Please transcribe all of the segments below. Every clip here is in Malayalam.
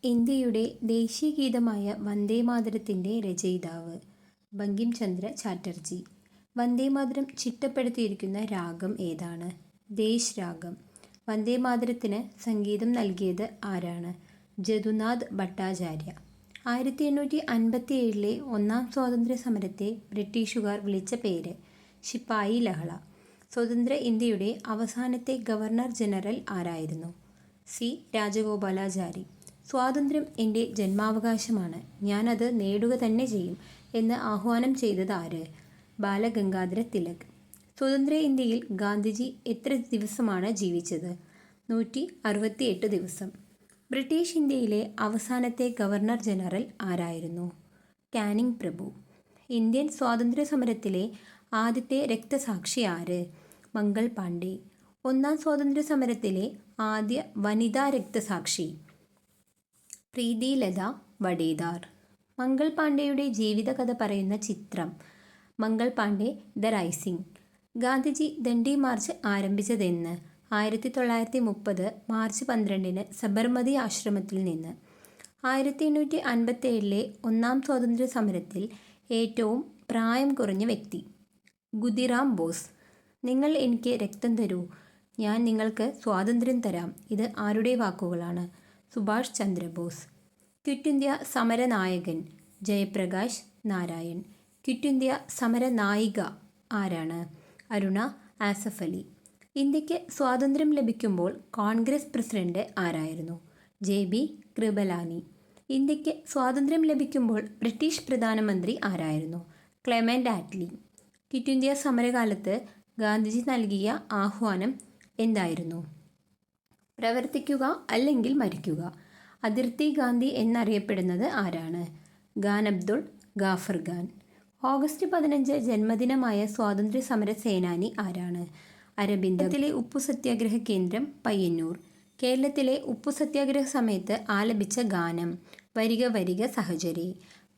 ഇന്ത്യയുടെ ദേശീയഗീതമായ വന്ദേമാതരത്തിൻ്റെ രചയിതാവ് ബങ്കിം ചന്ദ്ര ചാറ്റർജി. വന്ദേമാതരം ചിട്ടപ്പെടുത്തിയിരിക്കുന്ന രാഗം ഏതാണ്? ദേശ് രാഗം. വന്ദേമാതരത്തിന് സംഗീതം നൽകിയത് ആരാണ്? ജദുനാഥ് ഭട്ടാചാര്യ. 1857 ഒന്നാം സ്വാതന്ത്ര്യ സമരത്തെ ബ്രിട്ടീഷുകാർ വിളിച്ച പേര്? ശിപ്പായി ലഹള. സ്വതന്ത്ര ഇന്ത്യയുടെ അവസാനത്തെ ഗവർണർ ജനറൽ ആരായിരുന്നു? സി രാജഗോപാലാചാരി. സ്വാതന്ത്ര്യം എൻ്റെ ജന്മാവകാശമാണ്, ഞാനത് നേടുക തന്നെ ചെയ്യും എന്ന് ആഹ്വാനം ചെയ്തത് ആര്? ബാലഗംഗാധര തിലക്. സ്വതന്ത്ര ഇന്ത്യയിൽ ഗാന്ധിജി എത്ര ദിവസമാണ് ജീവിച്ചത്? 168 ദിവസം. ബ്രിട്ടീഷ് ഇന്ത്യയിലെ അവസാനത്തെ ഗവർണർ ജനറൽ ആരായിരുന്നു? കാനിങ് പ്രഭു. ഇന്ത്യൻ സ്വാതന്ത്ര്യ സമരത്തിലെ ആദ്യത്തെ രക്തസാക്ഷി ആര്? മംഗൾ പാണ്ഡെ. ഒന്നാം സ്വാതന്ത്ര്യ സമരത്തിലെ ആദ്യ വനിതാ രക്തസാക്ഷി? പ്രീതിലത വഡേദാർ. മംഗൾ പാണ്ഡെയുടെ ജീവിതകഥ പറയുന്ന ചിത്രം? Mangal Pandey the rising. Gandhiji Dandi march ആരംഭിച്ചതെന്ന്? 1930 മാർച്ച് 12 സബർമതി ആശ്രമത്തിൽ നിന്ന്. 1857 ഒന്നാം സ്വാതന്ത്ര്യ സമരത്തിൽ ഏറ്റവും പ്രായം കുറഞ്ഞ വ്യക്തി? ഖുദിറാം ബോസ്. നിങ്ങൾ എനിക്ക് രക്തം തരൂ, ഞാൻ നിങ്ങൾക്ക് സ്വാതന്ത്ര്യം തരാം, ഇത് ആരുടെ വാക്കുകളാണ്? സുഭാഷ് ചന്ദ്രബോസ്. ക്വിറ്റ് ഇന്ത്യ സമരനായകൻ? ജയപ്രകാശ് നാരായൺ. ക്വിറ്റ് ഇന്ത്യ സമരനായിക ആരാണ്? അരുണ ആസഫ് അലി. ഇന്ത്യക്ക് സ്വാതന്ത്ര്യം ലഭിക്കുമ്പോൾ കോൺഗ്രസ് പ്രസിഡന്റ് ആരായിരുന്നു? JB കൃപലാനി. ഇന്ത്യക്ക് സ്വാതന്ത്ര്യം ലഭിക്കുമ്പോൾ ബ്രിട്ടീഷ് പ്രധാനമന്ത്രി ആരായിരുന്നു? Clement Attlee. ക്വിറ്റ് ഇന്ത്യ സമരകാലത്ത് ഗാന്ധിജി നൽകിയ ആഹ്വാനം എന്തായിരുന്നു? പ്രവർത്തിക്കുക അല്ലെങ്കിൽ മരിക്കുക. അതിർത്തി ഗാന്ധി എന്നറിയപ്പെടുന്നത് ആരാണ്? ഖാൻ അബ്ദുൾ ഗാഫർ ഖാൻ. ഓഗസ്റ്റ് 15 ജന്മദിനമായ സ്വാതന്ത്ര്യ സമര സേനാനി ആരാണ്? അരബിന്ദ. ത്തിലെ ഉപ്പു സത്യാഗ്രഹ കേന്ദ്രം പയ്യന്നൂർ. കേരളത്തിലെ ഉപ്പു സത്യാഗ്രഹ സമയത്ത് ആലപിച്ച ഗാനം? വരിക വരിക സഹചരേ.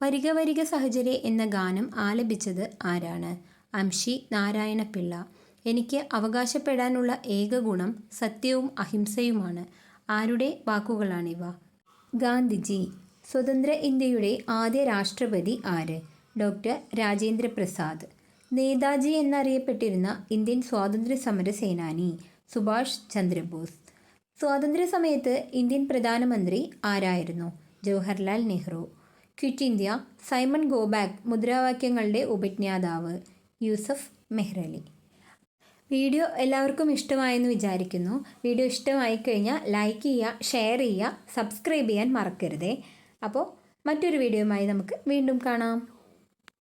വരിക വരിക സഹചരേ എന്ന ഗാനം ആലപിച്ചത് ആരാണ്? അംശി നാരായണപിള്ള. എനിക്ക് അവകാശപ്പെടാനുള്ള ഏക ഗുണം സത്യവും അഹിംസയുമാണ്. ആരുടെ വാക്കുകളാണിവ? ഗാന്ധിജി. സ്വതന്ത്ര ഇന്ത്യയുടെ ആദ്യ രാഷ്ട്രപതി ആര്? ഡോക്ടർ രാജേന്ദ്ര പ്രസാദ്. നേതാജി എന്നറിയപ്പെട്ടിരുന്ന ഇന്ത്യൻ സ്വാതന്ത്ര്യ സമര സേനാനി? സുഭാഷ് ചന്ദ്രബോസ്. സ്വാതന്ത്ര്യ സമയത്ത് ഇന്ത്യൻ പ്രധാനമന്ത്രി ആരായിരുന്നു? Jawaharlal Nehru. Quit India, Simon go back മുദ്രാവാക്യങ്ങളുടെ ഉപജ്ഞാതാവ്? യൂസഫ് മെഹ്റലി. വീഡിയോ എല്ലാവർക്കും ഇഷ്ടമായെന്ന് വിചാരിക്കുന്നു. വീഡിയോ ഇഷ്ടമായി കഴിഞ്ഞാൽ ലൈക്ക് ചെയ്യുക, ഷെയർ ചെയ്യുക, സബ്സ്ക്രൈബ് ചെയ്യാൻ മറക്കരുതേ. അപ്പോൾ മറ്റൊരു വീഡിയോയുമായി നമുക്ക് വീണ്ടും കാണാം.